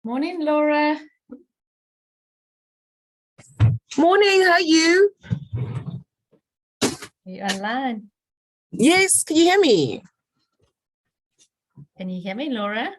Morning, Laura. Morning, how are you? Are you online? Yes, can you hear me? Can you hear me, Laura?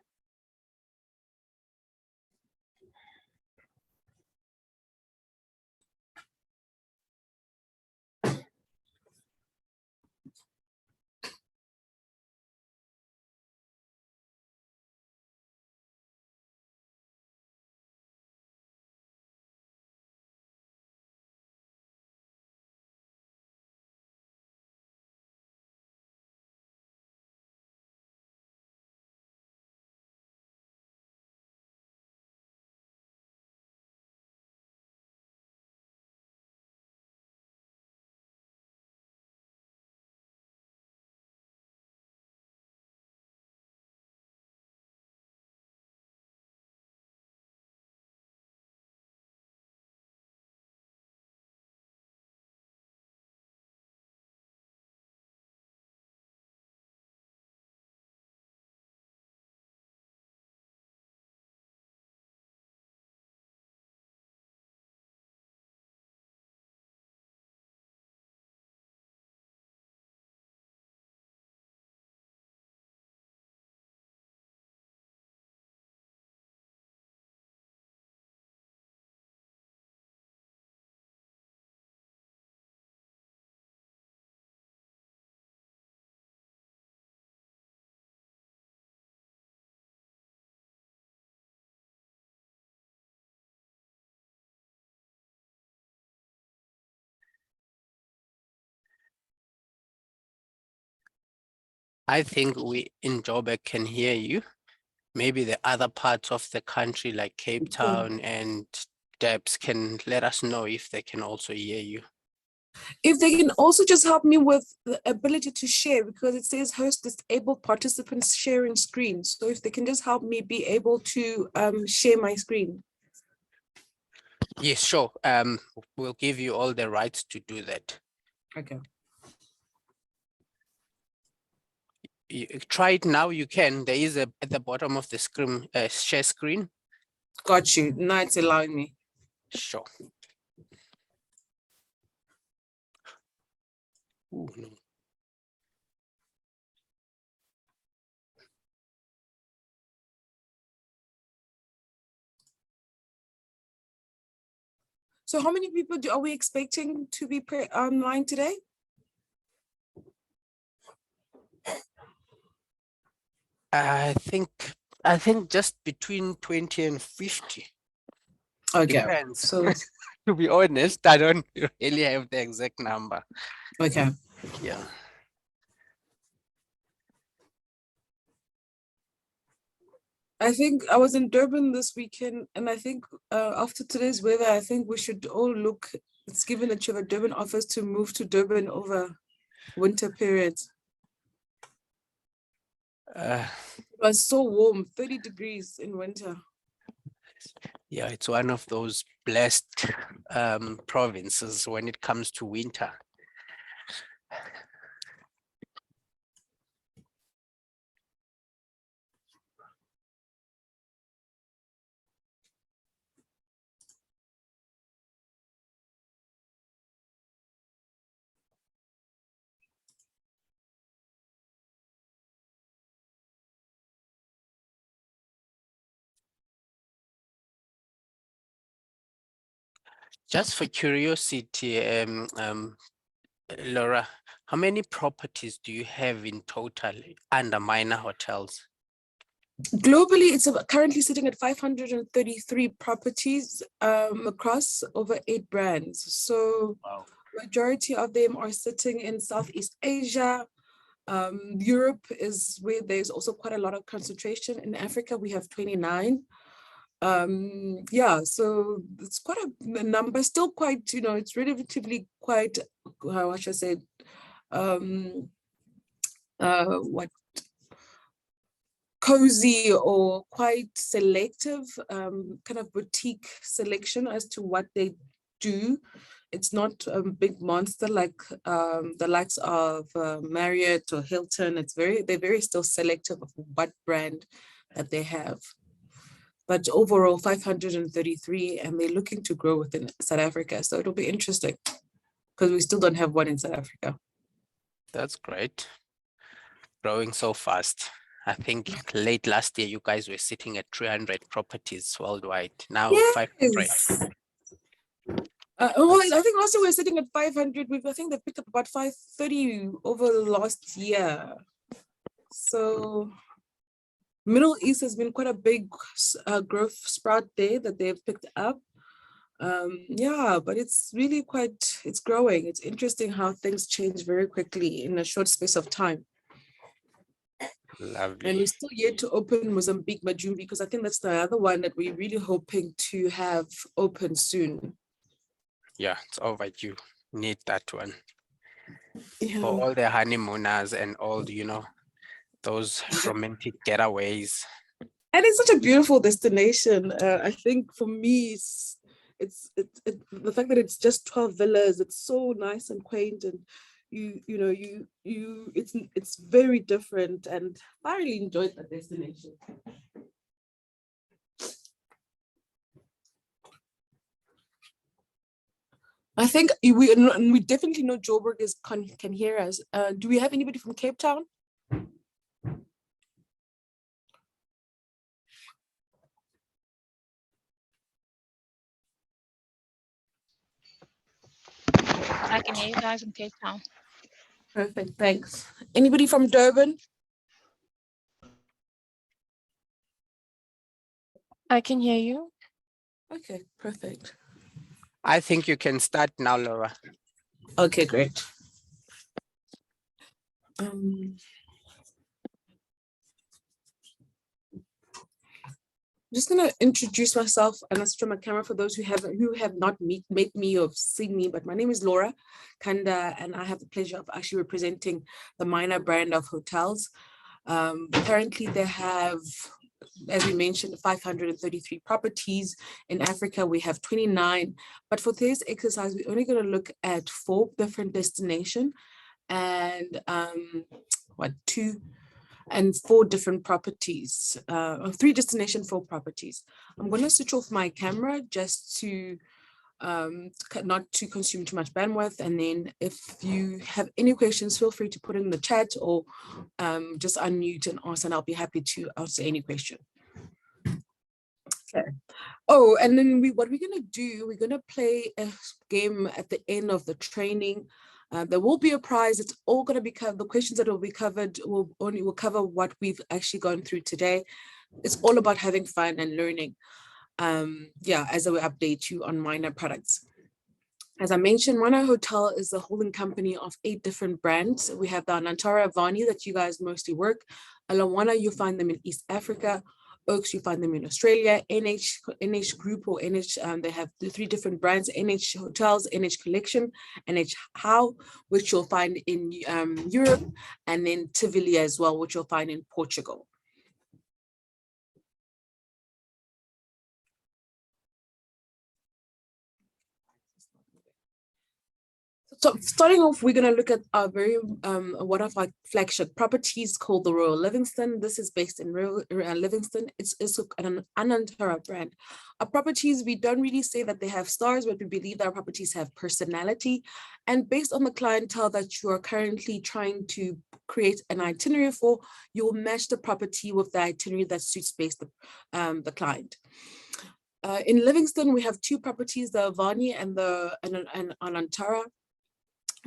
I think we in Joburg can hear you. Maybe the other parts of the country like Cape Town and Debs can let us know if they can also hear you. If they can also just help me with the ability to share, because it says host disabled participants sharing screen. So if they can just help me be able to share my screen. Yes, sure. We'll give you all the rights to do that. Okay. You try it now, you can. There is at the bottom of the screen, share screen. Got you. Now it's allowing me. Sure. Ooh, no. So how many people are we expecting to be online today? I think just between 20 and 50. Okay. Depends. So To be honest, I don't really have the exact number. okay. Yeah. I think I was in Durban this weekend, and I think after today's weather, I think we should all look. It's given that you have a Durban office to move to Durban over winter period. It was so warm, 30 degrees in winter. Yeah, it's one of those blessed provinces when it comes to winter. Just for curiosity, Laura, how many properties do you have in total under Minor Hotels? Globally, it's currently sitting at 533 properties across over 8 brands. So Wow. majority of them are sitting in Southeast Asia. Europe is where there's also quite a lot of concentration. In Africa, we have 29. Yeah, so it's quite a number, still quite, it's relatively quite, how should I say, what cozy or quite selective, kind of boutique selection as to what they do. It's not a big monster like the likes of Marriott or Hilton. They're very still selective of what brand that they have. But overall 533, and they're looking to grow within South Africa. So it'll be interesting because we still don't have one in South Africa. That's great. Growing so fast. I think late last year, you guys were sitting at 300 properties worldwide. Now 500. Yes. Well, I think last year we were sitting at 500. I think they picked up about 530 over the last year. So Middle East has been quite a big growth sprout there that they've picked up. Yeah, but it's really it's growing. It's interesting how things change very quickly in a short space of time. Lovely. And we're still yet to open Mozambique, Majumbi, because I think that's the other one that we're really hoping to have open soon. Yeah, it's overdue. Need that one. Yeah. For all the honeymooners and all, those romantic getaways. And it's such a beautiful destination. I think for me, it's the fact that it's just 12 villas. It's so nice and quaint, and it's very different, and I really enjoyed that destination. I think we definitely know Joburg can hear us. Do we have anybody from Cape Town? I can hear you guys in Cape Town. Perfect, thanks. Anybody from Durban? I can hear you. Okay, perfect. I think you can start now, Laura. Okay, great. Just gonna introduce myself and I'll switch my camera for those who have not met me or seen me, but my name is Laura Kanda, and I have the pleasure of actually representing the Minor brand of hotels. Currently they have, as we mentioned, 533 properties. In Africa, we have 29. But for today's exercise, we're only going to look at 4 different destinations and 4 different properties, 3 destination, 4 properties. I'm going to switch off my camera just to not to consume too much bandwidth, and then if you have any questions, feel free to put in the chat or just unmute and ask, and I'll be happy to answer any question. Okay. Oh, and then what we're going to do, we're going to play a game at the end of the training. There will be a prize. It's all going to be covered. The questions that will be covered will cover what we've actually gone through today. It's all about having fun and learning. Yeah, as I will update you on Minor products. As I mentioned, Minor Hotel is a holding company of 8 different brands. We have the Anantara Avani that you guys mostly work. Alawana, you find them in East Africa. Oaks, you find them in Australia. NH Group or NH, they have the 3 different brands: NH Hotels, NH Collection, NH How, which you'll find in Europe, and then Tivoli as well, which you'll find in Portugal. So starting off, we're going to look at our one of our flagship properties called the Royal Livingstone. This is based in Livingstone. It's an Anantara brand. Our properties, we don't really say that they have stars, but we believe that our properties have personality. And based on the clientele that you are currently trying to create an itinerary for, you will match the property with the itinerary that suits the client. In Livingstone, we have 2 properties, the Avani and Anantara,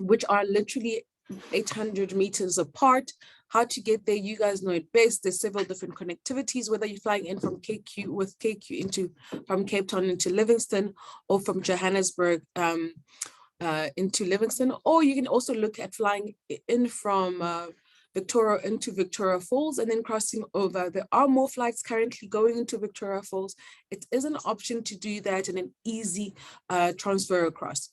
which are literally 800 meters apart. How to get there, you guys know it best. There's several different connectivities, whether you're flying in from from Cape Town into Livingstone, or from Johannesburg into Livingstone, or you can also look at flying in from Victoria into Victoria Falls and then crossing over. There are more flights currently going into Victoria Falls. It is an option to do that in an easy transfer across.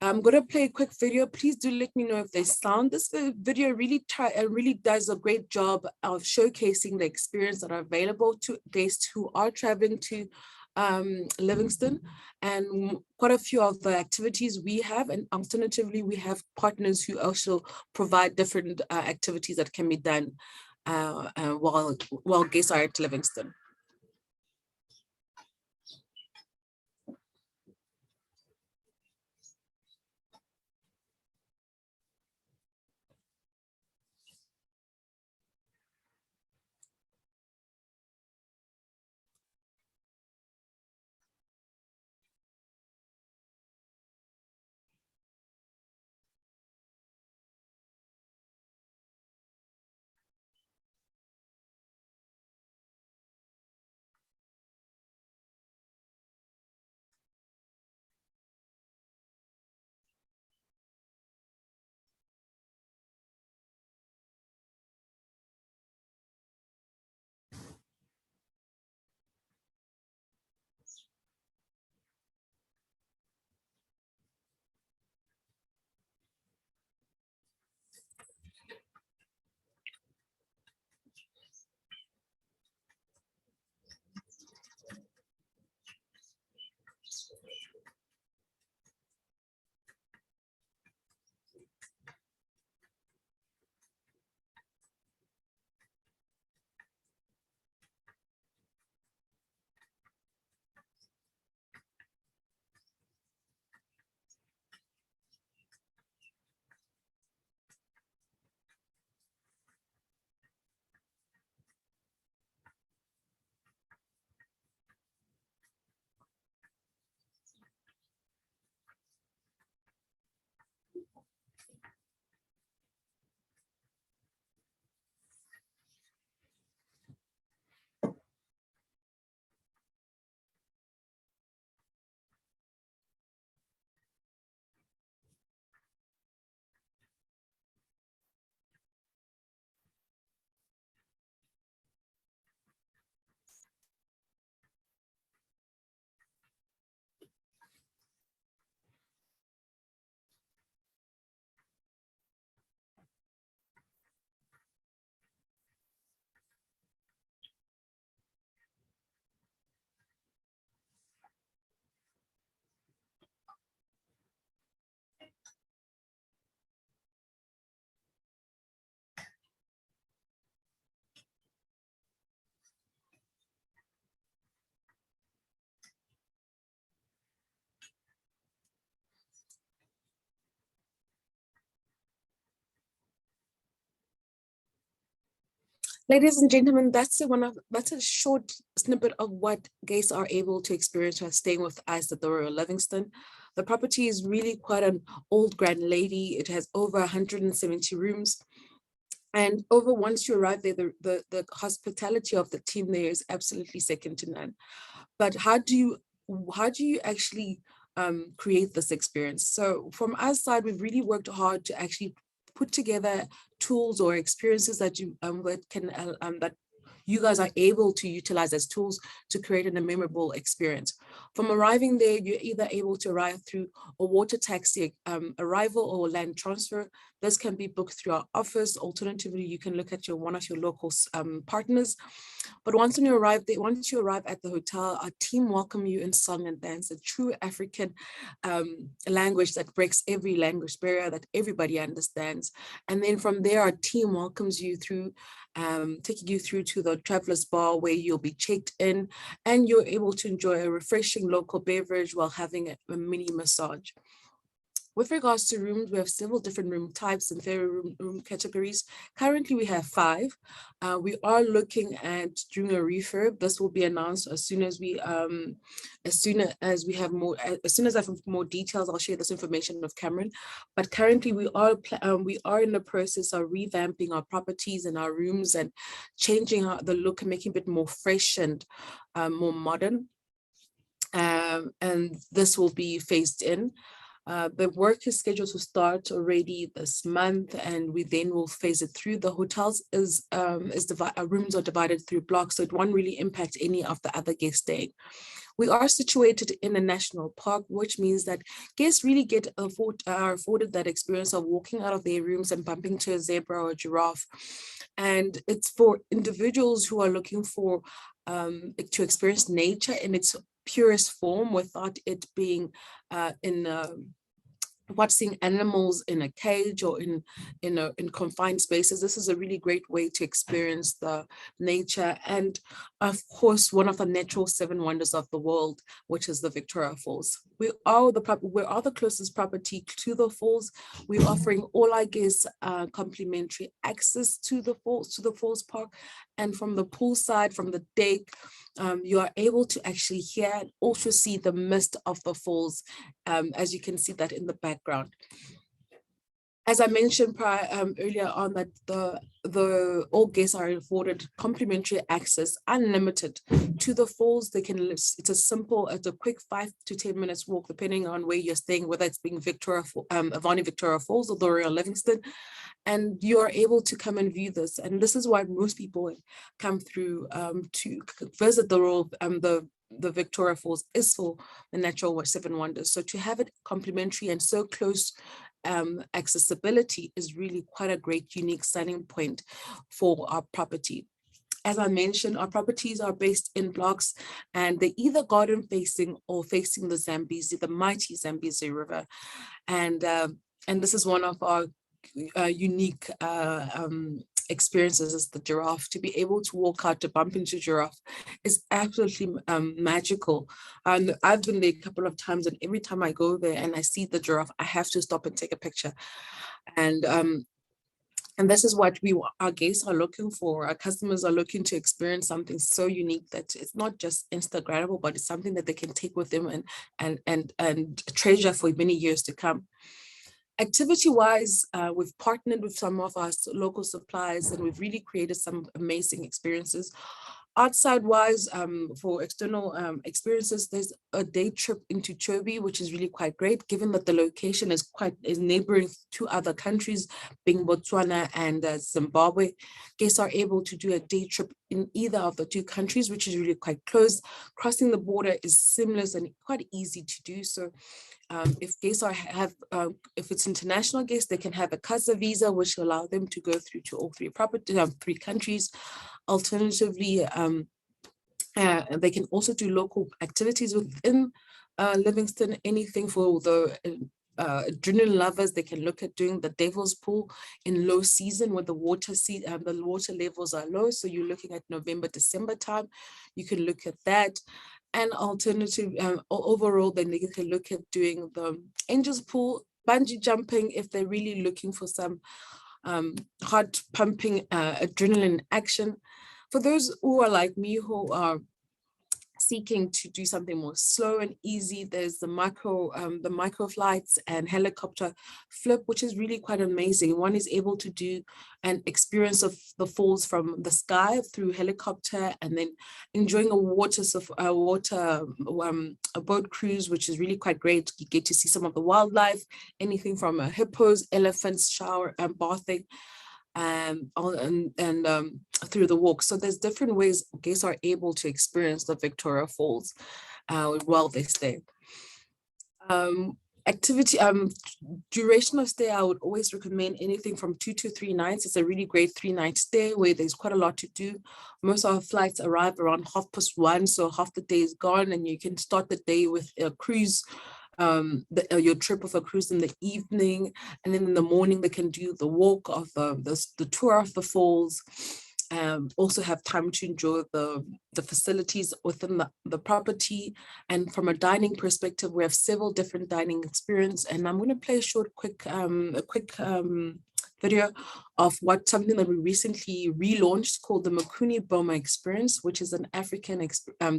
I'm going to play a quick video. Please do let me know if there's sound. This video really does a great job of showcasing the experience that are available to guests who are traveling to Livingstone, and quite a few of the activities we have, and alternatively, we have partners who also provide different activities that can be done while guests are at Livingstone. Ladies and gentlemen, that's a short snippet of what guests are able to experience while staying with us at the Royal Livingstone. The property is really quite an old grand lady. It has over 170 rooms. And once you arrive there, the hospitality of the team there is absolutely second to none. But how do you actually create this experience? So from our side, we've really worked hard to actually put together tools or experiences that you guys are able to utilize as tools to create a memorable experience. From arriving there, you're either able to arrive through a water taxi arrival or land transfer. This can be booked through our office. Alternatively, you can look at one of your local partners. But once you arrive at the hotel, our team welcome you in song and dance, a true African language that breaks every language barrier that everybody understands. And then from there, our team welcomes you through, taking you through to the Travelers Bar, where you'll be checked in and you're able to enjoy a refreshing local beverage while having a mini massage. With regards to rooms, we have several different room types and favorite room categories. Currently, we have 5. We are looking at doing a refurb. This will be announced as soon as I have more details. I'll share this information with Cameron. But currently, we are in the process of revamping our properties and our rooms and changing the look and making it more fresh and more modern. And this will be phased in. The work is scheduled to start already this month, and we then will phase it through. The hotels rooms are divided through blocks, so it won't really impact any of the other guests staying. We are situated in a national park, which means that guests really are afforded that experience of walking out of their rooms and bumping into a zebra or a giraffe. And it's for individuals who are looking for to experience nature in its purest form without it being watching animals in a cage or in confined spaces. This is a really great way to experience the nature, and of course one of the natural 7 wonders of the world, which is the Victoria Falls. We are the closest property to the falls. We're offering all our guests complimentary access to the falls park, and from the poolside, from the deck, you are able to actually hear and also see the mist of the falls, as you can see that in the background. As I mentioned earlier on, that all guests are afforded complimentary access, unlimited, to the falls. It's a quick 5 to 10 minutes walk, depending on where you're staying, whether it's being Avani Victoria Falls or the Royal Livingstone, and you're able to come and view this. And this is why most people come through to visit the Victoria Falls, is for the natural 7 wonders. So to have it complimentary and so close accessibility is really quite a great, unique selling point for our property. As I mentioned, our properties are based in blocks, and they're either garden facing or facing the Zambezi, the mighty Zambezi River. And this is one of our unique experiences, is the giraffe. To be able to walk out to bump into giraffe is absolutely magical. And I've been there a couple of times, and every time I go there and I see the giraffe, I have to stop and take a picture. And this is what our guests are looking for. Our customers are looking to experience something so unique that it's not just Instagrammable, but it's something that they can take with them and treasure for many years to come. Activity-wise, we've partnered with some of our local suppliers, and we've really created some amazing experiences. Outside-wise, for external experiences, there's a day trip into Chobe, which is really quite great, given that the location is neighboring to other countries, being Botswana and Zimbabwe. Guests are able to do a day trip in either of the 2 countries, which is really quite close. Crossing the border is seamless and quite easy to do. So if guests if it's international guests, they can have a CASA visa, which will allow them to go through to all 3 countries. Alternatively, they can also do local activities within Livingstone. Anything for the adrenaline lovers, they can look at doing the Devil's Pool in low season, where the water levels are low. So you're looking at November, December time. You can look at that. And alternative, overall, then they can look at doing the Angel's Pool, bungee jumping, if they're really looking for some heart pumping adrenaline action. For those who are like me, who are seeking to do something more slow and easy, there's the micro flights and helicopter flip, which is really quite amazing. One is able to do an experience of the falls from the sky through helicopter, and then enjoying a boat cruise, which is really quite great. You get to see some of the wildlife, anything from hippos, elephants, shower and bathing, through the walk. So there's different ways guests are able to experience the Victoria Falls while they stay. Duration of stay, I would always recommend anything from 2 to 3 nights. It's a really great 3-night stay where there's quite a lot to do. Most of our flights arrive around 1:30, so half the day is gone, and you can start the day with a cruise, your trip of a cruise in the evening, and then in the morning they can do the walk of the tour of the falls. Also have time to enjoy the facilities within the property. And from a dining perspective, we have several different dining experience, and I'm going to play a quick video of something that we recently relaunched called the Makuni Boma experience, which is an African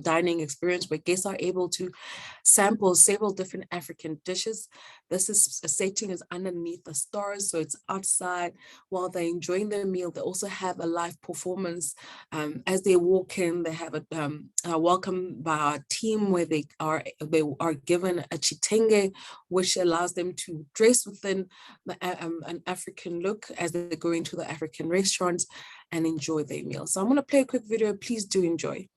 dining experience where guests are able to sample several different African dishes. This setting is underneath the stars, so it's outside. While they're enjoying their meal, they also have a live performance. As they walk in, they have a welcome by our team, where they are given a chitenge, which allows them to dress within an African look as they go into the African restaurants and enjoy their meal. So I'm going to play a quick video. Please do enjoy.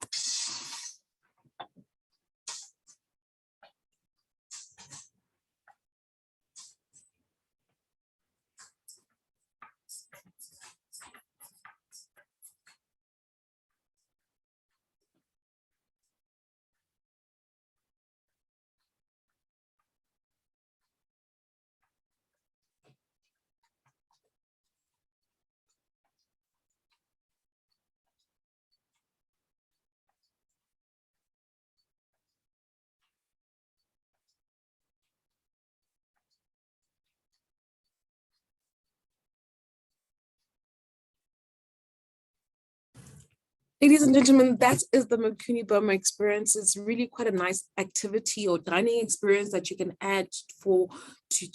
Ladies and gentlemen, that is the Makuni Burma experience. It's really quite a nice activity or dining experience that you can add to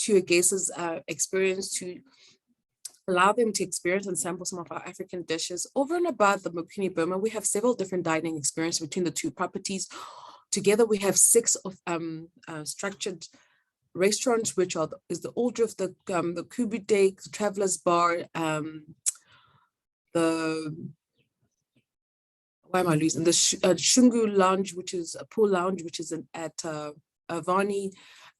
your guests' experience to allow them to experience and sample some of our African dishes. Over and above the Makuni Burma, we have several different dining experiences between the two properties. Together, we have 6 of structured restaurants, which is the Old Drift, the Kubu Dake, the Travelers Bar, why am I losing? The Shungu Lounge, which is a pool lounge, which is at Avani,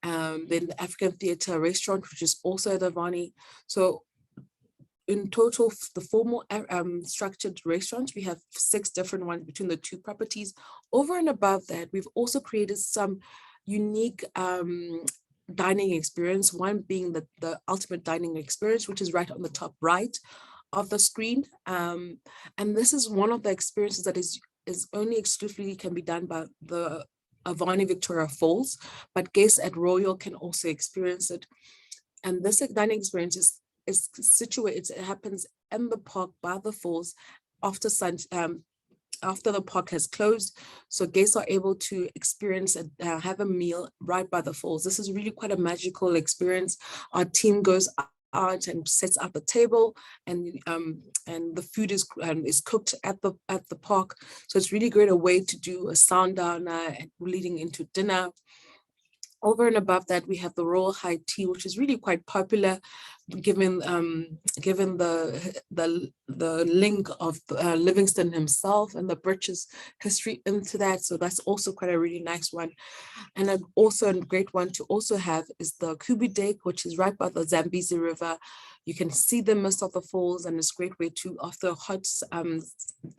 then the African Theatre Restaurant, which is also at Avani. So in total, the formal structured restaurants, we have 6 different ones between the two properties. Over and above that, we've also created some unique dining experience, one being the ultimate dining experience, which is right on the top right of the screen. And this is one of the experiences that is only exclusively can be done by the Avani Victoria Falls, but guests at Royal can also experience it. And this dining experience is situated, it happens in the park by the falls after the park has closed. So guests are able to experience and have a meal right by the falls. This is really quite a magical experience. Our team goes out and sets up the table, and the food is cooked at the park. So it's really great a way to do a sundowner and leading into dinner. Over and above that, we have the Royal High Tea, which is really quite popular, given the link of Livingstone himself and the British history into that. So that's also quite a really nice one. And also a great one to also have is the Kubu Dake, which is right by the Zambezi River. You can see the mist of the falls, and it's a great way to, after a hot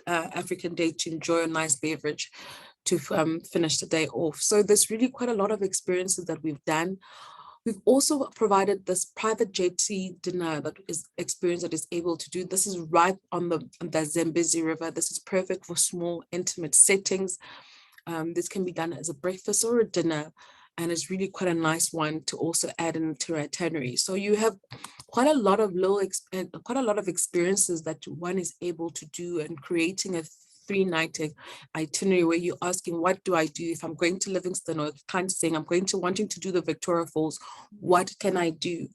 African day, to enjoy a nice beverage to finish the day off. So there's really quite a lot of experiences that we've done. We've also provided this private jetty dinner that is experience that is able to do. This is right on the Zambezi River. This is perfect for small, intimate settings. This can be done as a breakfast or a dinner, and it's really quite a nice one to also add into our itinerary. So you have quite a lot of experiences that one is able to do, and creating a 3-night itinerary where you're asking, what do I do if I'm going to Livingstone, or kind of saying I'm wanting to do the Victoria Falls, what can I do?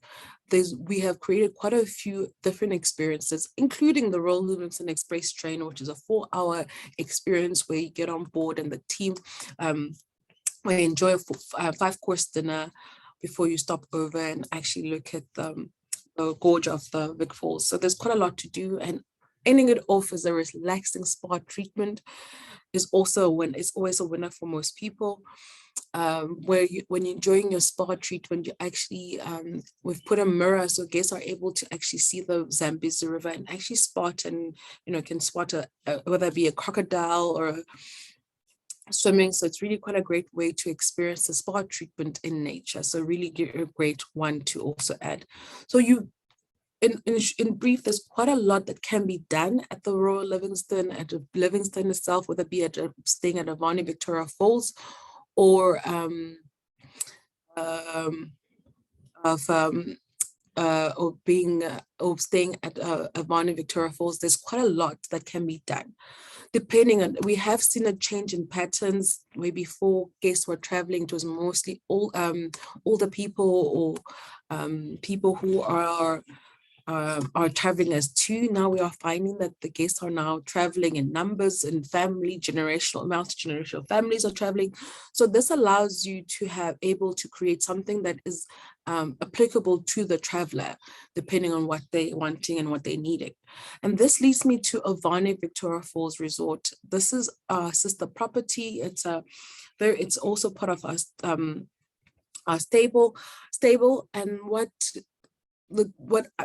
We have created quite a few different experiences, including the Royal Livingstone Express train, which is a 4-hour experience where you get on board and the team where you enjoy a 5-course dinner before you stop over and actually look at the gorge of the Vic Falls. So there's quite a lot to do, and ending it off as a relaxing spa treatment is also always a winner for most people. When you're enjoying your spa treatment, you actually, we've put a mirror so guests are able to actually see the Zambezi River and actually spot, and can spot whether it be a crocodile or swimming. So it's really quite a great way to experience the spa treatment in nature. So really a great one to also add. So in brief, there's quite a lot that can be done at the Royal Livingstone, at Livingstone itself, whether it be staying at Avani Victoria Falls, or staying at Avani Victoria Falls. There's quite a lot that can be done. Depending on, we have seen a change in patterns where before guests were traveling, it was mostly older people or people who are traveling as two. Now we are finding that the guests are now traveling in numbers, and multi-generational families are traveling. So this allows you to able to create something that is applicable to the traveler, depending on what they're wanting and what they're needing. And this leads me to Avani Victoria Falls Resort. This is our sister property. It's also part of our stable, and what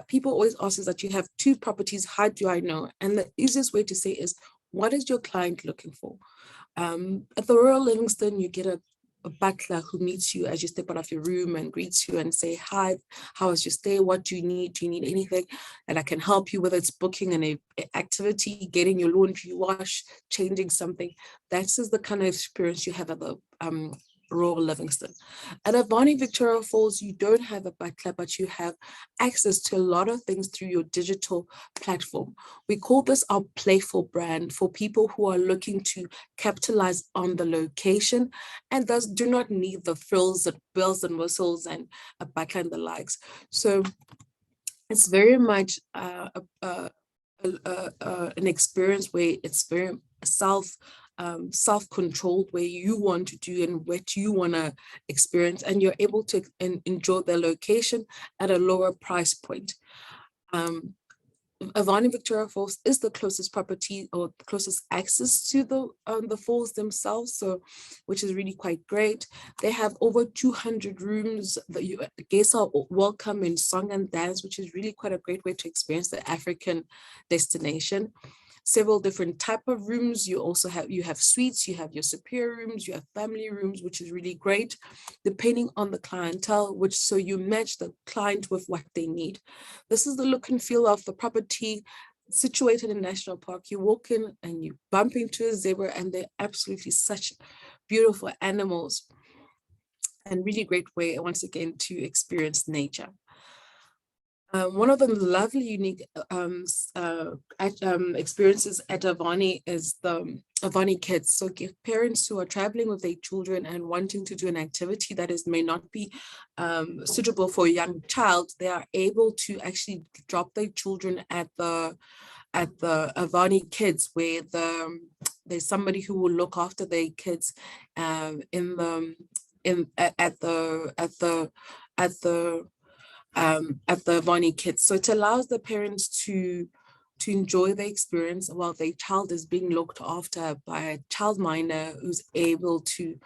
people always ask is that you have 2 properties. How do I know? And the easiest way to say is, what is your client looking for? At the Royal Livingstone, you get a butler who meets you as you step out of your room and greets you and say, hi, how was your stay? What do you need? Do you need anything that I can help you, whether it's booking an activity, getting your laundry wash, changing something? That's the kind of experience you have at the Royal Livingstone. At Avani Victoria Falls, you don't have a butler, but you have access to a lot of things through your digital platform. We call this our playful brand for people who are looking to capitalize on the location and thus do not need the frills and bells and whistles and a butler and the likes. So it's very much an experience where it's very self-controlled, where you want to do and what you want to experience, and you're able to enjoy the location at a lower price point. Avani Victoria Falls is the closest property or the closest access to the falls themselves, so which is really quite great. They have over 200 rooms. The guests are welcome in song and dance, which is really quite a great way to experience the African destination. Several different type of rooms. You also have suites, you have your superior rooms, you have family rooms, which is really great, depending on the clientele, so you match the client with what they need. This is the look and feel of the property situated in National Park. You walk in and you bump into a zebra, and they're absolutely such beautiful animals, and really great way once again to experience nature. One of the lovely, unique experiences at Avani is the Avani Kids. So parents who are traveling with their children and wanting to do an activity that may not be suitable for a young child, they are able to actually drop their children at the Avani Kids, where there's somebody who will look after their kids at the Avani Kids. So it allows the parents to enjoy the experience while their child is being looked after by a childminder who's able to,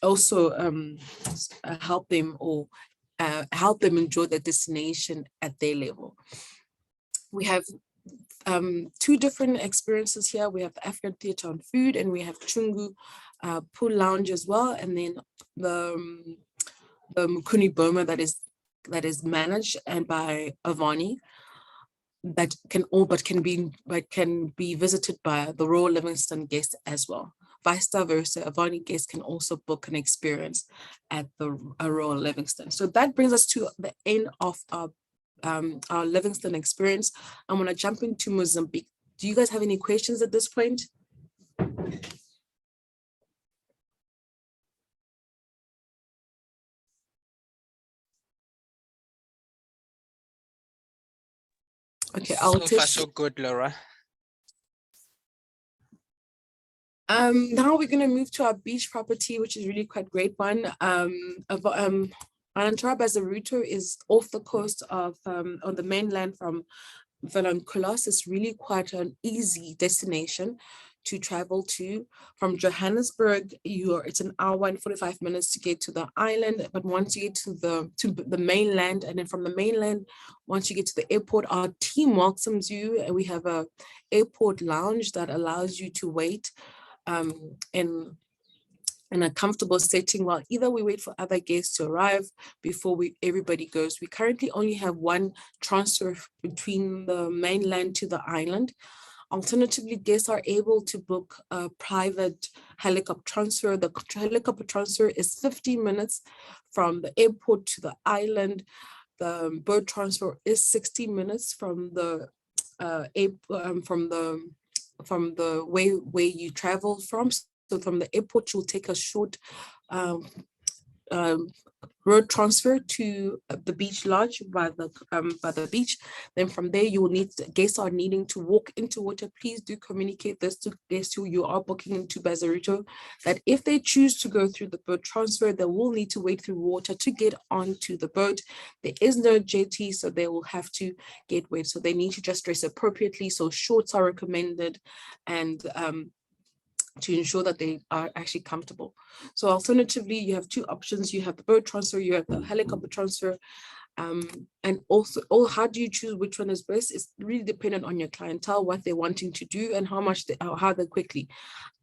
also help them enjoy the destination at their level. We have two different experiences here. We have the African Theatre and Food, and we have Chungu Pool Lounge as well, and then the Mukuni Boma that is managed and by Avani, that can be visited by the Royal Livingstone guests as well. Vice versa, Avani guests can also book an experience at the Royal Livingstone. So that brings us to the end of our Livingstone experience. I'm going to jump into Mozambique. Do you guys have any questions at this point? Okay, I'll So far, so good, Laura. Now we're going to move to our beach property, which is really quite great one. Anantara Bazaruto is off the coast of on the mainland from Vilanculos. It's really quite an easy destination to travel to. From Johannesburg, it's an hour and 45 minutes to get to the island. But once you get to the mainland, and then from the mainland, once you get to the airport, our team welcomes you, and we have a airport lounge that allows you to wait in a comfortable setting while either we wait for other guests to arrive before everybody goes. We currently only have one transfer between the mainland to the island. Alternatively, guests are able to book a private helicopter transfer. The helicopter transfer is 15 minutes from the airport to the island. The boat transfer is 60 minutes from the way where you travel from. So from the airport, you'll take a short road transfer to the beach lodge by the beach. Then from there, you will guests are needing to walk into water. Please do communicate this to guests who you are booking into Bazaruto, that if they choose to go through the boat transfer, they will need to wade through water to get onto the boat. There is no jetty, so they will have to get wet. So they need to just dress appropriately. So shorts are recommended, and to ensure that they are actually comfortable. So alternatively, you have two options. You have the boat transfer, you have the helicopter transfer, and also, how do you choose which one is best? It's really dependent on your clientele, what they're wanting to do, and how quickly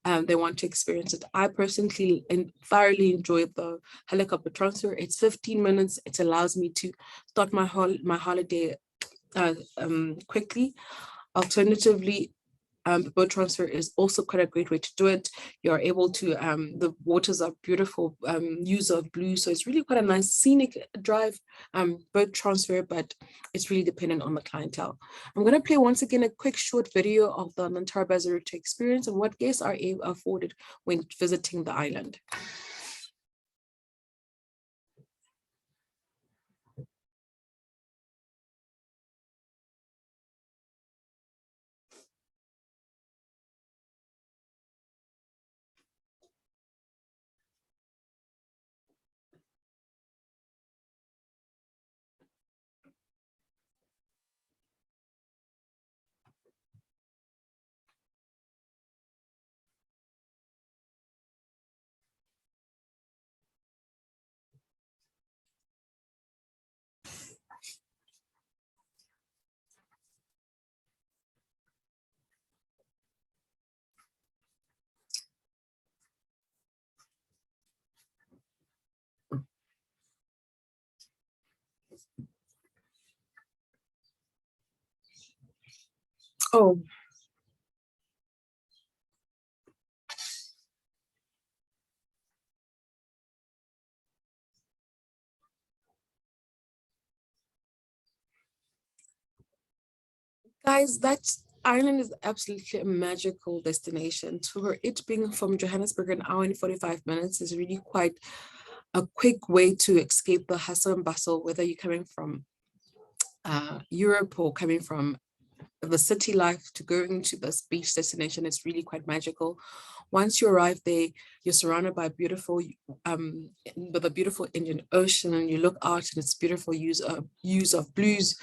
they want to experience it. I personally thoroughly enjoyed the helicopter transfer. It's 15 minutes. It allows me to start my holiday quickly. Alternatively, Boat transfer is also quite a great way to do it. You're able to, the waters are beautiful, use of blue. So it's really quite a nice scenic drive, boat transfer, but it's really dependent on the clientele. I'm going to play once again a quick short video of the Nantara Bazaruta experience and what guests are afforded when visiting the island. Oh, guys, that island is absolutely a magical destination. For it being from Johannesburg, an hour and 45 minutes is really quite a quick way to escape the hustle and bustle, whether you're coming from Europe or coming from the city life to going to this beach destination. Is really quite magical. Once you arrive there, you're surrounded by beautiful, with a beautiful Indian Ocean, and you look out and it's beautiful use of blues.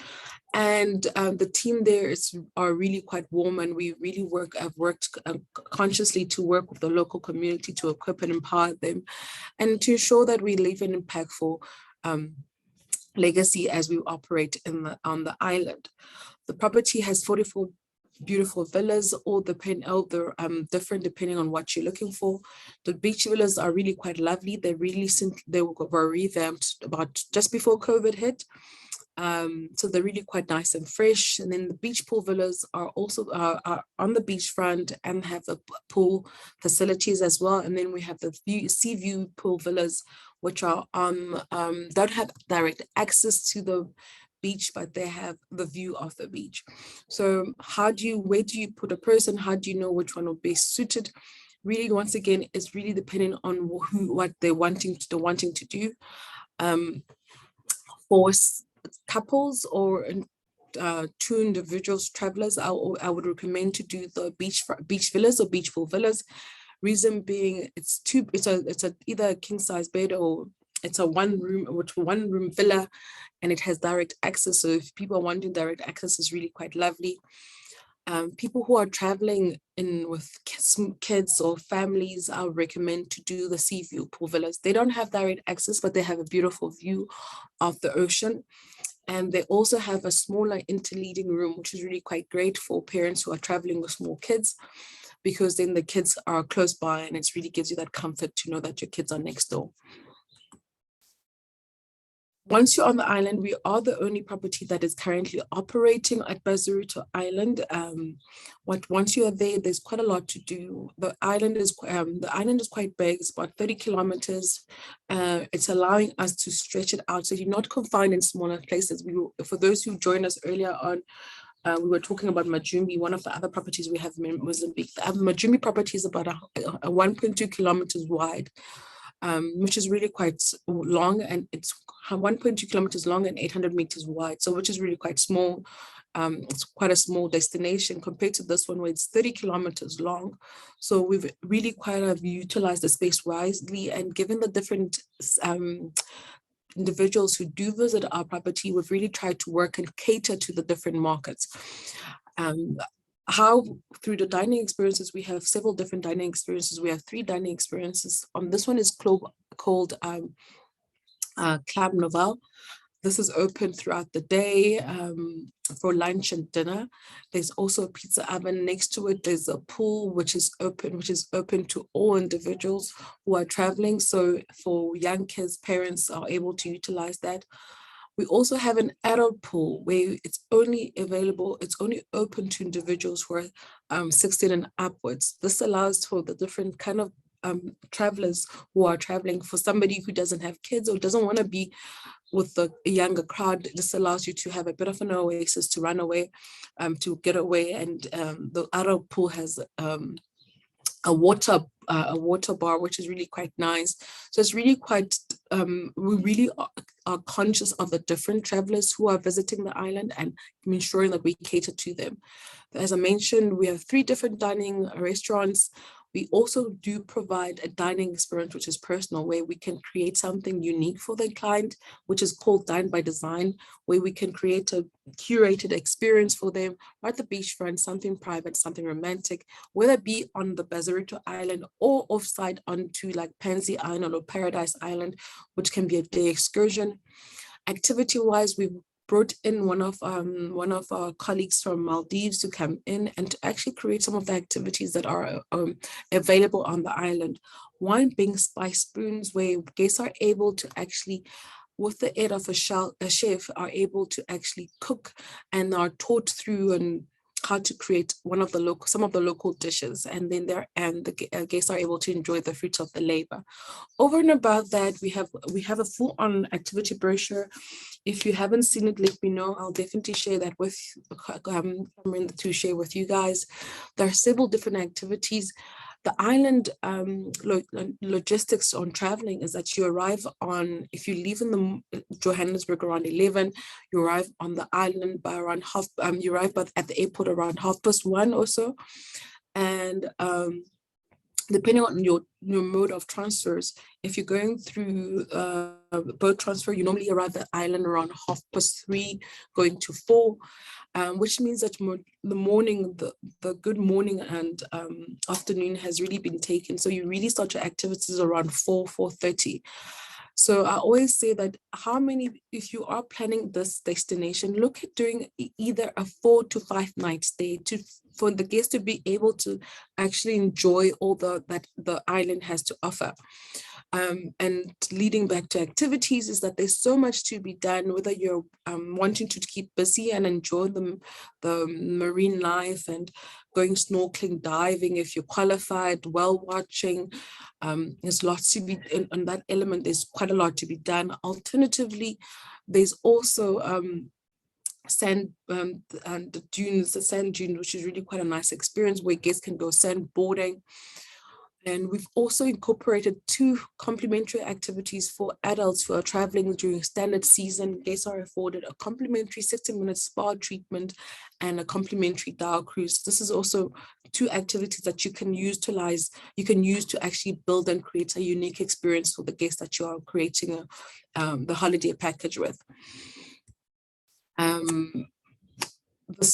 And the team there are really quite warm, and we really have worked consciously to work with the local community to equip and empower them, and to ensure that we leave an impactful legacy as we operate on the island. The property has 44 beautiful villas, all different depending on what you're looking for. The beach villas are really quite lovely. They were revamped about just before COVID hit. So they're really quite nice and fresh. And then the beach pool villas are also are on the beachfront and have the pool facilities as well. And then we have the sea view pool villas, which are don't have direct access to the beach, but they have the view of the beach. So where do you put a person? How do you know which one will be suited? Really, once again, it's really depending on what they're wanting to do. For couples or two individuals, travelers, I would recommend to do the beach villas or beach pool villas. Reason being, it's either a king size bed or it's a one room villa, and it has direct access. So if people are wanting direct access, it's really quite lovely. People who are traveling in with kids or families, I would recommend to do the sea view pool villas. They don't have direct access, but they have a beautiful view of the ocean. And they also have a smaller interleading room, which is really quite great for parents who are traveling with small kids, because then the kids are close by and it really gives you that comfort to know that your kids are next door. Once you're on the island, we are the only property that is currently operating at Bazaruta Island. Once you are there, there's quite a lot to do. The island is quite big. It's about 30 kilometers. It's allowing us to stretch it out, so you're not confined in smaller places. For those who joined us earlier on, we were talking about Majumbi, one of the other properties we have in Mozambique. The Majumbi property is about a 1.2 kilometers wide, which is really quite long, and it's 1.2 kilometers long and 800 meters wide, so which is really quite small. It's quite a small destination compared to this one where it's 30 kilometers long. So we've really quite utilized the space wisely, and given the different individuals who do visit our property, we've really tried to work and cater to the different markets. Through the dining experiences, we have several different dining experiences. We have 3 dining experiences. This one is called Club Novel. This is open throughout the day for lunch and dinner. There's also a pizza oven next to it. There's a pool which is open to all individuals who are traveling. So for young kids, parents are able to utilize that. We also have an adult pool where it's only open to individuals who are 16 and upwards. This allows for the different kind of travelers who are traveling. For somebody who doesn't have kids or doesn't want to be with the younger crowd, this allows you to have a bit of an oasis to run away, to get away. And the adult pool has a water bar, which is really quite nice. So it's really quite, we really are conscious of the different travelers who are visiting the island and ensuring that we cater to them. As I mentioned, we have 3 different dining restaurants. We also do provide a dining experience, which is personal, where we can create something unique for the client, which is called Dine by Design, where we can create a curated experience for them at the beachfront, something private, something romantic, whether it be on the Bazarito Island or offsite onto like Pansy Island or Paradise Island, which can be a day excursion. Activity-wise, we've brought in one of our colleagues from Maldives to come in and to actually create some of the activities that are available on the island. One being spice spoons, where guests are able to actually, with the aid of a chef, are able to actually cook and are taught through and how to create some of the local dishes, and then the guests are able to enjoy the fruits of the labor. Over and above that, we have a full-on activity brochure. If you haven't seen it, let me know. I'll definitely share that with to share with you guys. There are several different activities. The island logistics on traveling is that you arrive if you leave in the Johannesburg around 11, you arrive on the island by around you arrive at the airport around 1:30 or so. And depending on your mode of transfers, if you're going through boat transfer, you normally arrive at the island around 3:30, going to 4. Which means that the morning, the good morning and afternoon has really been taken. So you really start your activities around 4:30. So I always say that if you are planning this destination, look at doing either a 4 to 5 night stay for the guests to be able to actually enjoy all that the island has to offer. And leading back to activities is that there's so much to be done, whether you're wanting to keep busy and enjoy the marine life and going snorkeling, diving, if you're qualified, whale watching. There's lots to be on that element. There's quite a lot to be done. Alternatively, there's also sand and the sand dunes, which is really quite a nice experience where guests can go sandboarding. And we've also incorporated 2 complimentary activities for adults who are traveling during standard season. Guests are afforded a complimentary 60-minute spa treatment and a complimentary dhow cruise. This is also 2 activities that you can use to actually build and create a unique experience for the guests that you are creating the holiday package with.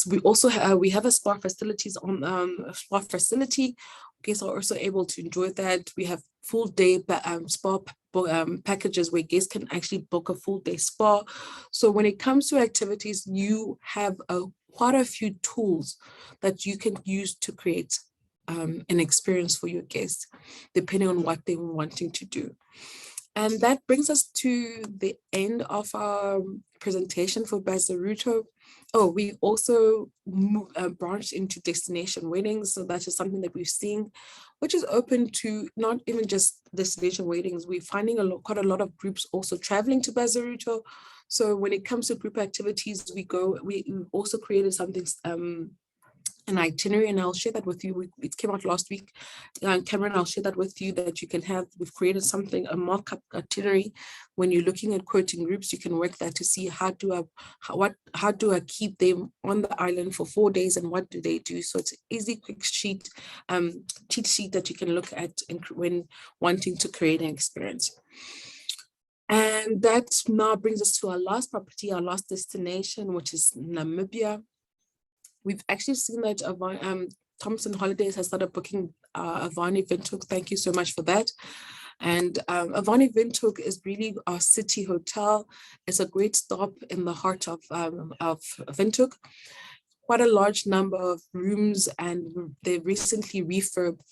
We also have a spa facilities on a spa facility. Guests are also able to enjoy that. We have full day spa packages where guests can actually book a full day spa. So when it comes to activities, you have quite a few tools that you can use to create an experience for your guests, depending on what they were wanting to do. And that brings us to the end of our presentation for Bazarito. Oh, we also branched into destination weddings. So that is something that we've seen, which is open to not even just destination weddings. We're finding quite a lot of groups also traveling to Bazarito. So when it comes to group activities, we also created something, an itinerary, and I'll share that with you. It came out last week. Cameron, I'll share that with you that you can have. We've created something, a mock-up itinerary. When you're looking at quoting groups, you can work that to see how do I keep them on the island for 4 days and what do they do. So it's an easy, quick cheat sheet that you can look at when wanting to create an experience. And that now brings us to our last property, our last destination, which is Namibia. We've actually seen that Thompson Holidays has started booking Avani Windhoek. Thank you so much for that. And Avani Windhoek is really our city hotel. It's a great stop in the heart of Windhoek. Quite a large number of rooms, and they recently refurbed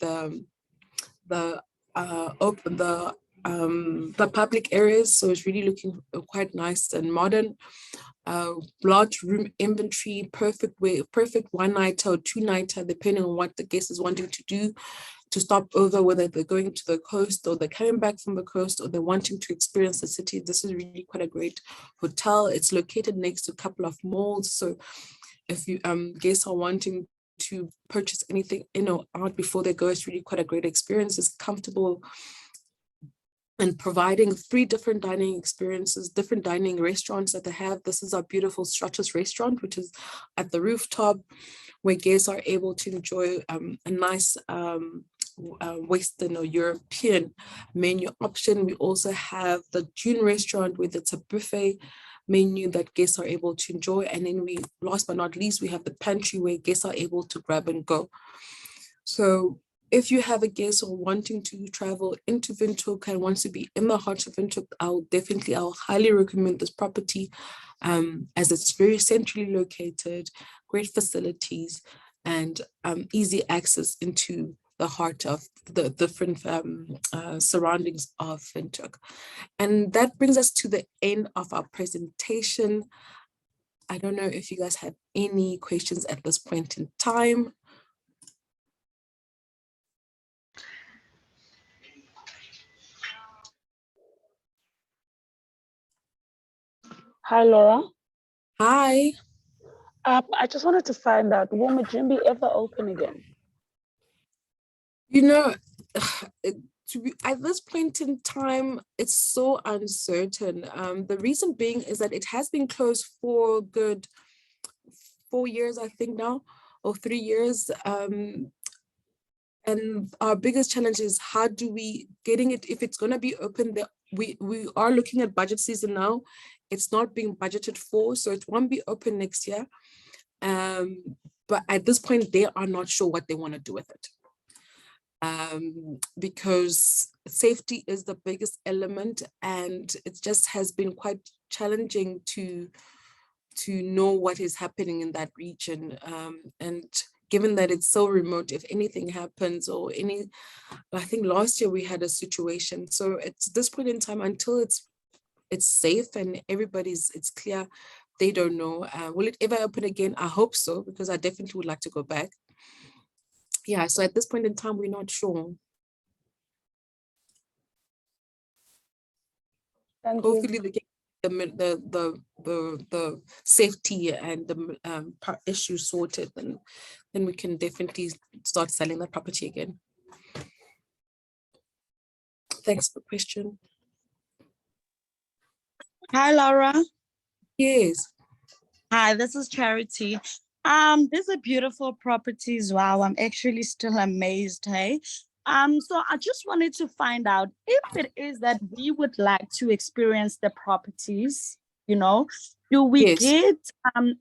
the the public areas, so it's really looking quite nice and modern. Large room inventory, perfect one nighter or two nighter, depending on what the guest is wanting to do, to stop over, whether they're going to the coast or they're coming back from the coast or they're wanting to experience the city. This is really quite a great hotel. It's located next to a couple of malls, so if you guests are wanting to purchase anything in or out before they go, it's really quite a great experience. It's comfortable and providing 3 different dining experiences, different dining restaurants that they have. This is our beautiful Stratus restaurant, which is at the rooftop, where guests are able to enjoy a nice Western or European menu option. We also have the June restaurant, where it's a buffet menu that guests are able to enjoy. And then we, last but not least, we have the pantry, where guests are able to grab and go. So if you have a guest or wanting to travel into Windhoek and wants to be in the heart of Windhoek, I'll highly recommend this property, as it's very centrally located, great facilities, and easy access into the heart of the different surroundings of Windhoek. And that brings us to the end of our presentation. I don't know if you guys have any questions at this point in time. Hi, Laura. Hi. I just wanted to find out, will Majimbi ever open again? You know, at this point in time, it's so uncertain. The reason being is that it has been closed for a good 4 years, I think now, or 3 years. And our biggest challenge is how do we getting it, if it's going to be open, we are looking at budget season now. It's not being budgeted for, so it won't be open next year. But at this point, they are not sure what they want to do with it. Because safety is the biggest element, and it just has been quite challenging to know what is happening in that region. And given that it's so remote, if anything happens or I think last year we had a situation. So at this point in time, until it's safe and it's clear, they don't know. Will it ever open again? I hope so, because I definitely would like to go back. Yeah, so at this point in time, we're not sure. Thank you. Hopefully they get the safety and the issue sorted, and then we can definitely start selling that property again. Thanks for the question. Hi, Laura. Yes. Hi, this is Charity. These are beautiful properties. Wow, I'm actually still amazed. Hey. So I just wanted to find out if it is that we would like to experience the properties, do we get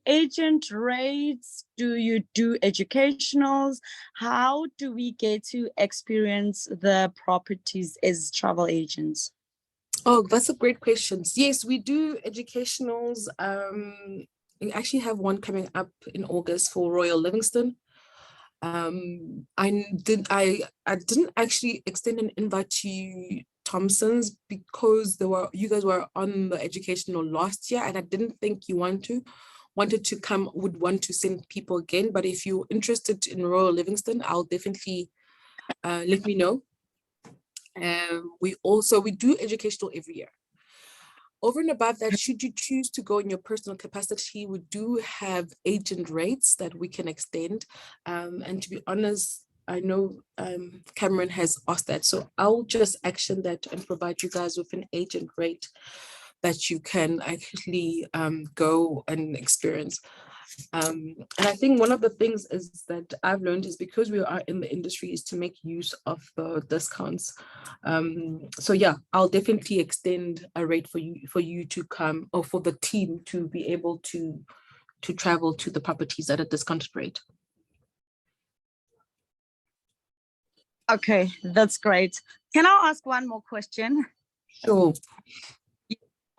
agent rates? Do you do educationals? How do we get to experience the properties as travel agents? Oh, that's a great question. Yes, we do educationals. We actually have one coming up in August for Royal Livingstone. I didn't actually extend an invite to Thompson's because you guys were on the educational last year, and I didn't think you would want to send people again. But if you're interested in Royal Livingstone, I'll definitely let me know. We do educational every year. Over and above that, should you choose to go in your personal capacity, we do have agent rates that we can extend. And to be honest, I know Cameron has asked that, so I'll just action that and provide you guys with an agent rate that you can actually go and experience. And I think one of the things is that I've learned is because we are in the industry is to make use of the discounts. So yeah, I'll definitely extend a rate for you to come, or for the team to be able to travel to the properties at a discounted rate. Okay, that's great. Can I ask one more question? Sure.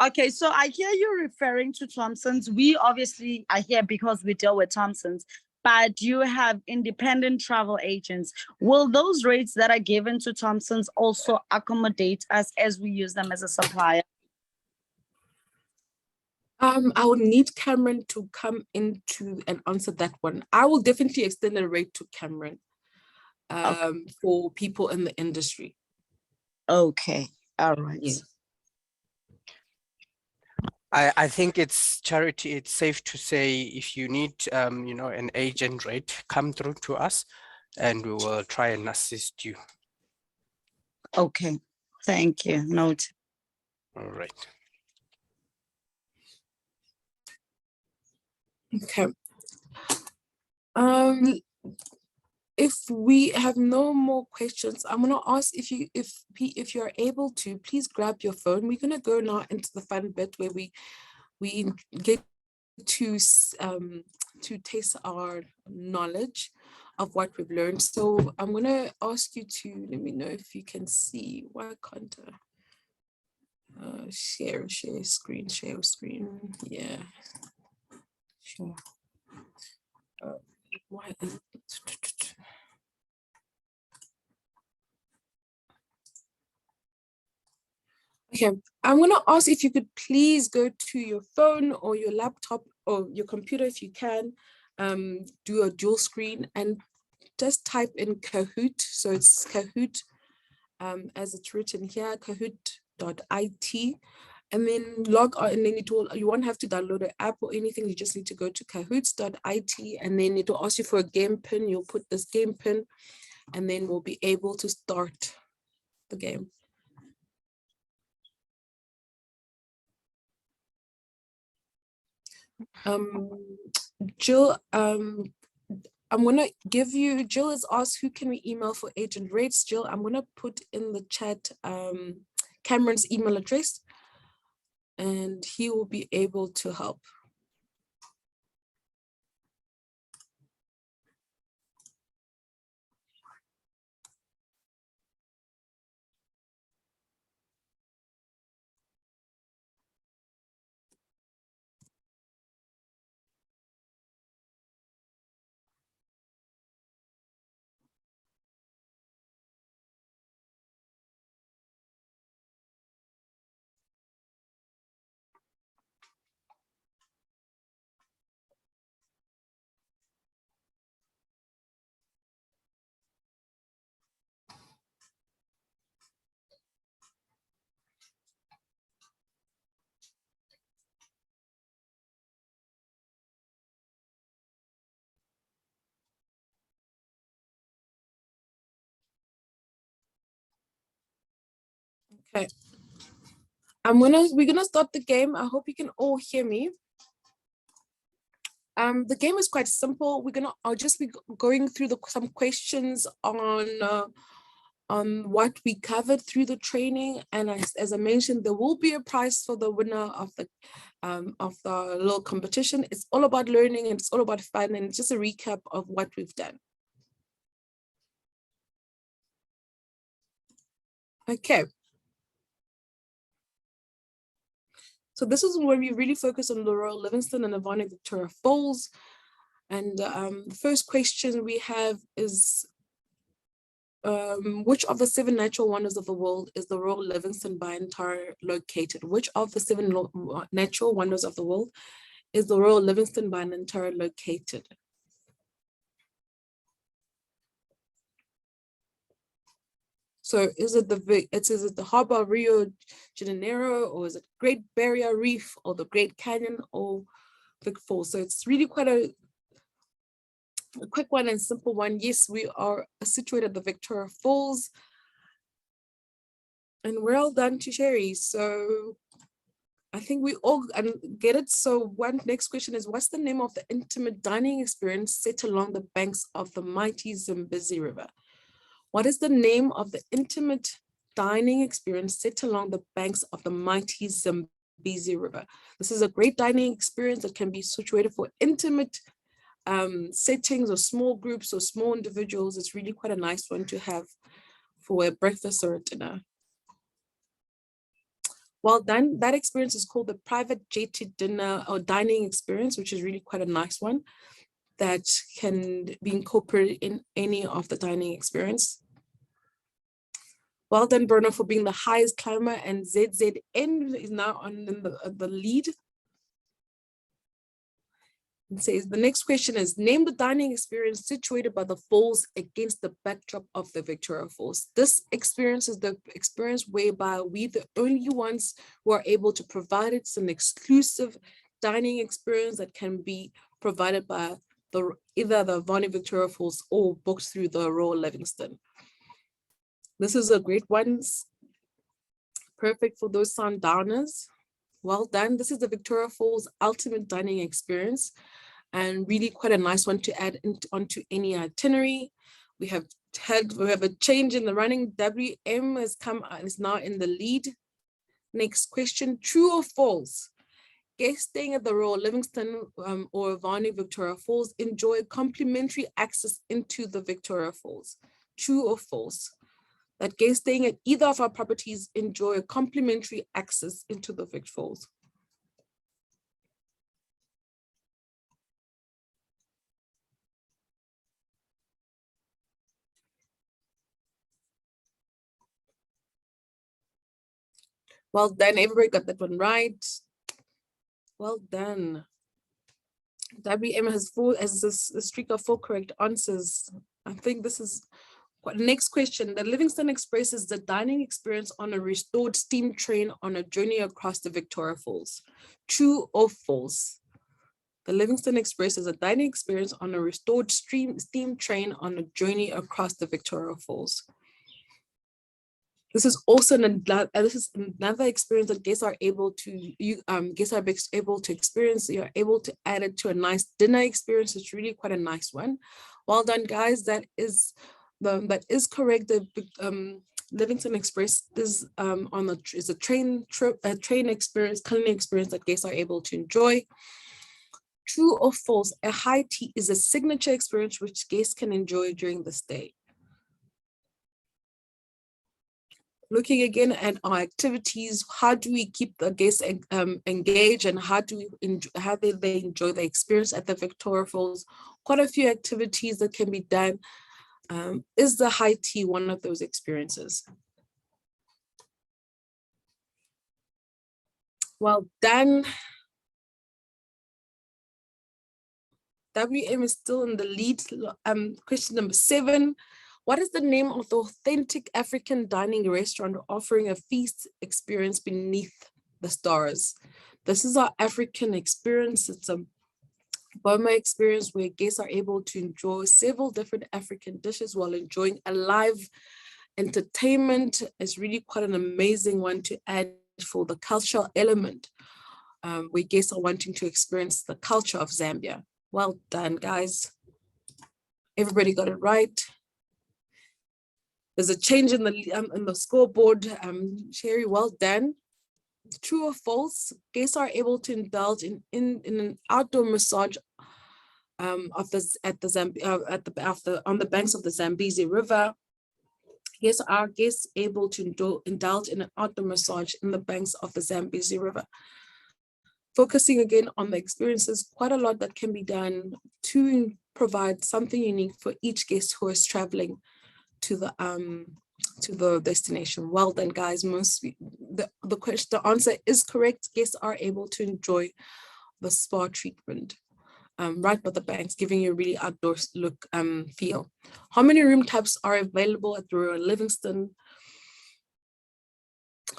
Okay, so I hear you referring to Thompson's. We obviously are here because we deal with Thompson's. but you have independent travel agents. Will those rates that are given to Thompson's also accommodate us as we use them as a supplier? I would need Cameron to come into and answer that one. I will definitely extend the rate to Cameron for people in the industry. Okay, all right. Yes. I think it's Charity. It's safe to say if you need, you know, an agent rate, come through to us and we will try and assist you. Okay, thank you. Note. All right. Okay. If we have no more questions, I'm gonna ask if you're able to please grab your phone. We're gonna go now into the fun bit where we get to taste our knowledge of what we've learned. So I'm gonna ask you to let me know if you can see. Why can't I share screen? Yeah, sure. Why is it? Okay, I'm going to ask if you could please go to your phone or your laptop or your computer if you can, do a dual screen and just type in Kahoot. So it's Kahoot, as it's written here, kahoot.it, and then log on, and then you won't have to download an app or anything. You just need to go to kahoots.it, and then it will ask you for a game pin. You'll put this game pin, and then we'll be able to start the game. Jill, I'm gonna give you, Jill has asked who can we email for agent rates. Jill, I'm gonna put in the chat Cameron's email address, and he will be able to help. Okay. We're gonna start the game. I hope you can all hear me. The game is quite simple. I'll just be going through some questions on what we covered through the training, and as I mentioned, there will be a prize for the winner of the little competition. It's all about learning and it's all about fun, and it's just a recap of what we've done. Okay. So this is where we really focus on the Royal Livingstone and Avani Victoria Falls. And the first question we have is, which of the 7 natural wonders of the world is the Royal Livingstone Byantar located? Which of the 7 natural wonders of the world is the Royal Livingstone Byantar located? So is it the Harbor of Rio de Janeiro, or is it Great Barrier Reef, or the Great Canyon, or Vic Falls? So it's really quite a quick one and simple one. Yes, we are situated at the Victoria Falls. And well done to Sherry. So I think we all get it. So one next question is, what's the name of the intimate dining experience set along the banks of the mighty Zambezi River? What is the name of the intimate dining experience set along the banks of the mighty Zambezi River? This is a great dining experience that can be situated for intimate settings or small groups or small individuals. It's really quite a nice one to have for a breakfast or a dinner. Well done. That experience is called the private jetted dinner or dining experience, which is really quite a nice one. that can be incorporated in any of the dining experience. Well done, Bruno, for being the highest climber, and ZZN is now on the lead. It says, the next question is, name the dining experience situated by the falls against the backdrop of the Victoria Falls. This experience is the experience whereby we the only ones who are able to provide it. It's an exclusive dining experience that can be provided by either the Avani Victoria Falls or booked through the Royal Livingstone. This is a great one, perfect for those sundowners. Well done. This is the Victoria Falls ultimate dining experience, and really quite a nice one to add onto any itinerary. We have a change in the running. WM is now in the lead. Next question, true or false? Guests staying at the Royal Livingstone or Avani Victoria Falls enjoy complimentary access into the Victoria Falls. True or false? That guests staying at either of our properties enjoy a complimentary access into the Vic Falls. Well done, everybody got that one right. Well done. WM has a streak of 4 correct answers. I think this is next question. The Livingstone Express is the dining experience on a restored steam train on a journey across the Victoria Falls. True or false? The Livingstone Express is a dining experience on a restored steam train on a journey across the Victoria Falls. This is also another experience that guests are able to experience. You're able to add it to a nice dinner experience. It's really quite a nice one. Well done, guys. That is correct. The Livingstone Express is is a train experience, culinary experience that guests are able to enjoy. True or false? A high tea is a signature experience which guests can enjoy during the stay. Looking again at our activities, how do we keep the guests engaged, and how do they enjoy the experience at the Victoria Falls? Quite a few activities that can be done. Is the high tea one of those experiences? Well done. WM is still in the lead. Question number 7. What is the name of the authentic African dining restaurant offering a feast experience beneath the stars? This is our African experience. It's a Boma experience where guests are able to enjoy several different African dishes while enjoying a live entertainment. It's really quite an amazing one to add for the cultural element, where guests are wanting to experience the culture of Zambia. Well done, guys. Everybody got it right. There's a change in the scoreboard. Sherry, well done. True or false? Guests are able to indulge in an outdoor massage on the banks of the Zambezi River. Yes, are guests able to indulge in an outdoor massage in the banks of the Zambezi River? Focusing again on the experiences, quite a lot that can be done to provide something unique for each guest who is traveling to the destination. Well done, guys. The answer is correct. Guests are able to enjoy the spa treatment right by the banks, giving you a really outdoor look feel. How many room types are available at the Royal Livingstone?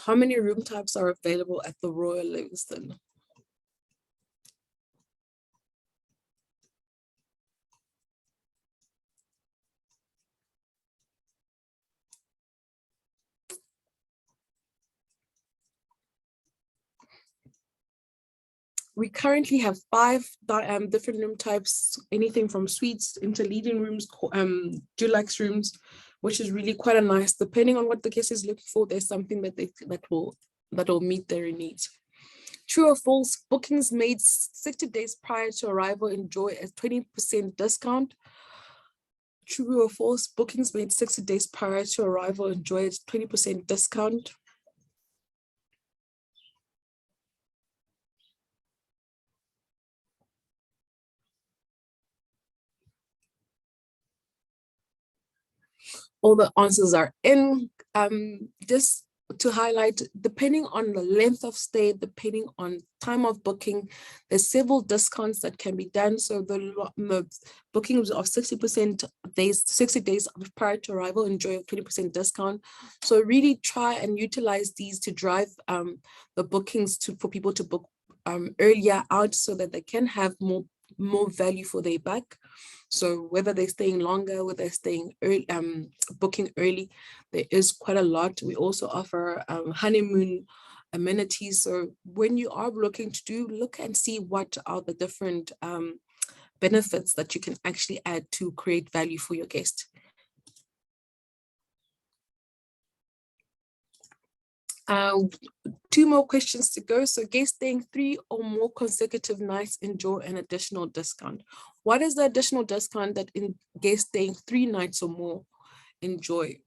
How many room types are available at the Royal Livingstone? We currently have 5 different room types, anything from suites, interleading rooms, deluxe rooms, which is really quite a nice, depending on what the guest is looking for, there's something that will meet their needs. True or false? Bookings made 60 days prior to arrival enjoy a 20% discount. True or false? Bookings made 60 days prior to arrival enjoy a 20% discount. all the answers are in. Just to highlight, depending on the length of stay, depending on time of booking, there's several discounts that can be done. So the bookings of 60% days, 60 days prior to arrival enjoy a 20% discount. So really try and utilize these to drive the bookings for people to book earlier out so that they can have more value for their buck. So whether they're staying longer, whether they're staying early, booking early, there is quite a lot. We also offer honeymoon amenities. So when you are looking to look and see what are the different benefits that you can actually add to create value for your guest. Two more questions to go. So guests staying 3 or more consecutive nights enjoy an additional discount. What is the additional discount that guests staying 3 nights or more enjoy?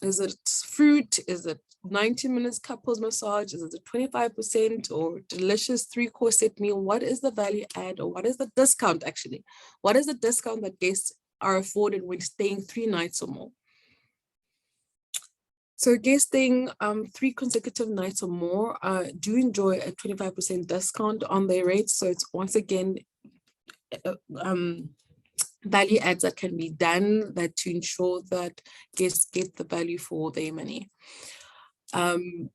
Is it fruit? Is it 90 minutes couples massage? Is it a 25% or delicious 3-course set meal? What is the value add, or what is the discount actually? What is the discount that guests are afforded when staying 3 nights or more? So guests staying 3 consecutive nights or more do enjoy a 25% discount on their rates. So it's once again value adds that can be done that to ensure that guests get the value for their money. And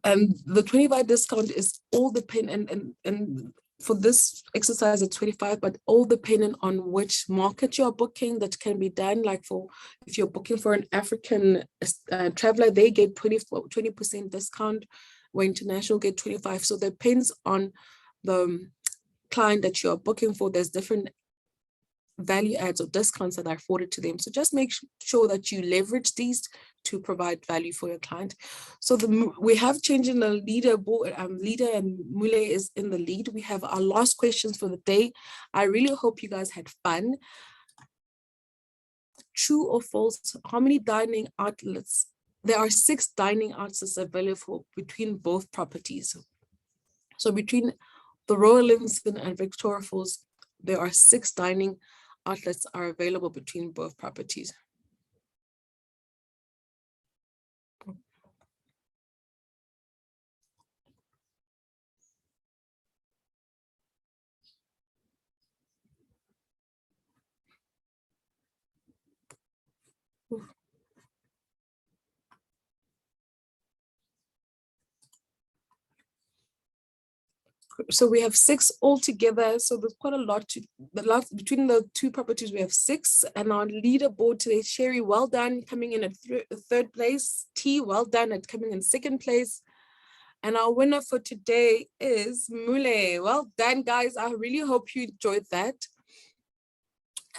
the 25 discount is all dependent, and for this exercise it's 25, but all dependent on which market you're booking. That can be done. Like if you're booking for an African traveler, they get 20% discount, where international get 25. So it depends on the client that you're booking for. There's different value adds or discounts that are afforded to them. So just make sure that you leverage these to provide value for your client. So we have changed in the leaderboard. Leader and Mule is in the lead. We have our last questions for the day. I really hope you guys had fun. True or false? How many dining outlets? There are 6 dining outlets available between both properties. So between the Royal Livingstone and Victoria Falls, there are 6 dining outlets are available between both properties. So we have 6 altogether. So there's quite a lot between the 2 properties. We have 6, and our leaderboard today, Sherry, well done, coming in at 3rd place. T, well done, at coming in 2nd place. And our winner for today is Mule. Well done, guys. I really hope you enjoyed that.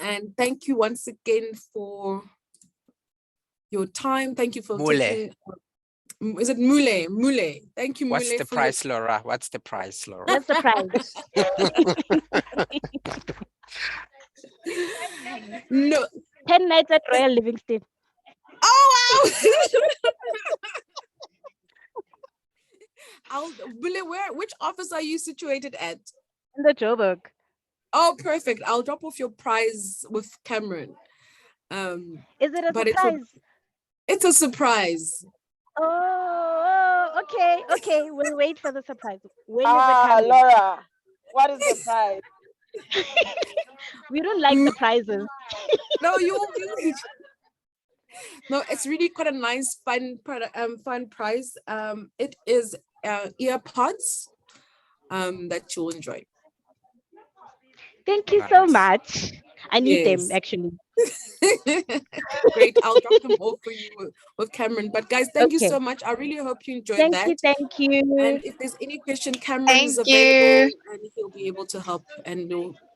And thank you once again for your time. Thank you for taking. Is it Mule? Mule. Thank you, Mule. What's the price, Laura? What's the price, Laura? What's the price? No. 10 nights at Royal Livingstone. Oh, wow. Mule, which office are you situated at? In the Joburg. Oh, perfect. I'll drop off your prize with Cameron. Is it a surprise? It's a surprise. Oh, okay. We'll wait for the surprise. When is it coming? Laura, what is the prize? We don't like the prizes. No, no, it's really quite a nice, fun prize. It is earpods that you'll enjoy. Thank you so much. I need them, actually. Great. I'll drop them off for you with Cameron. But guys, thank you so much. I really hope you enjoyed that. Thank you. And if there's any question, Cameron is available and he'll be able to help, and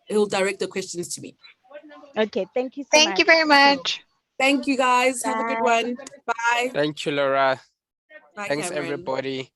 he'll direct the questions to me. Okay, thank you so much. Thank you very much. Thank you, guys. Bye. Have a good one. Bye. Thank you, Laura. Bye, Thanks, Cameron. everybody.